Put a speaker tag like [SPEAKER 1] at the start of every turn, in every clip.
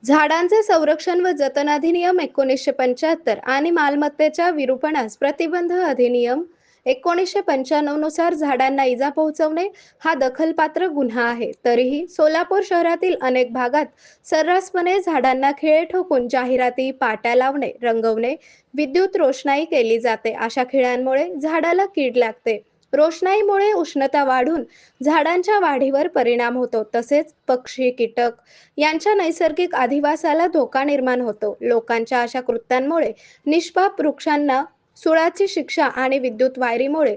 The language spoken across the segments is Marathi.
[SPEAKER 1] झाडांचे संरक्षण व जतन अधिनियम 1975 आणि मालमत्तेच्या विरूपणास प्रतिबंध अधिनियम 1995 नुसार झाडांना इजा पोहोचवणे हा दखलपात्र गुन्हा आहे. तरीही सोलापूर शहरातील अनेक भागात सर्रासपणे झाडांना खिळे ठोकून जाहिराती, पाट्या लावणे, रंगवणे, विद्युत रोषणाई केली जाते. अशा खिळ्यांमुळे झाडाला कीड लागते. रोषणाईमुळे उष्णता वाढून झाडांच्या वाढीवर परिणाम होतो. तसेच पक्षी, कीटक यांच्या नैसर्गिक अधिवासाला धोका निर्माण होतो. लोकांच्या अशा कृत्यांमुळे निष्पाप वृक्षांना सुळाची शिक्षा आणि विद्युत वायरीमुळे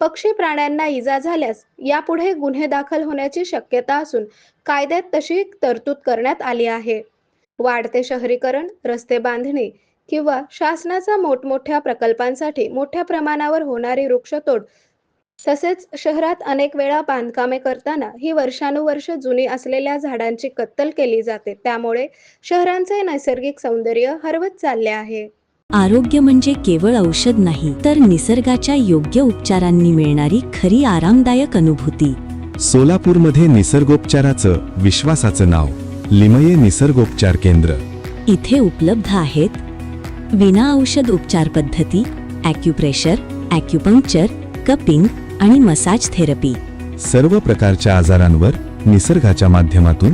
[SPEAKER 1] पक्षी प्राण्यांना इजा झाल्यास यापुढे गुन्हे दाखल होण्याची शक्यता असून कायद्यात तशी तरतूद करण्यात आली आहे. वाढते शहरीकरण, रस्ते बांधणी किंवा शासनाच्या मोठमोठ्या प्रकल्पांसाठी मोठ्या प्रमाणावर होणारी वृक्षतोड तसेच शहरात अनेक वेळा बांधकामे करताना ही वर्षानुवर्ष जुनी असलेल्या झाडांची कत्तल केली जाते. त्यामुळे शहरांचे नैसर्गिक सौंदर्य हरवत चालले आहे.
[SPEAKER 2] आरोग्य म्हणजे केवळ औषध नाही, तर निसर्गाच्या योग्य उपचारांनी मिळणारी खरी आरामदायक अनुभूती.
[SPEAKER 3] सोलापूरमध्ये निसर्गोपचाराचं विश्वासाचं नाव लिमये निसर्गोपचार केंद्र.
[SPEAKER 2] इथे उपलब्ध आहेत विना औषध उपचार पद्धती, ॲक्युप्रेशर, ॲक्युपंक्चर, कपिंग आणि मसाज थेरपी.
[SPEAKER 3] सर्व प्रकारच्या आजारांवर निसर्गाच्या माध्यमातून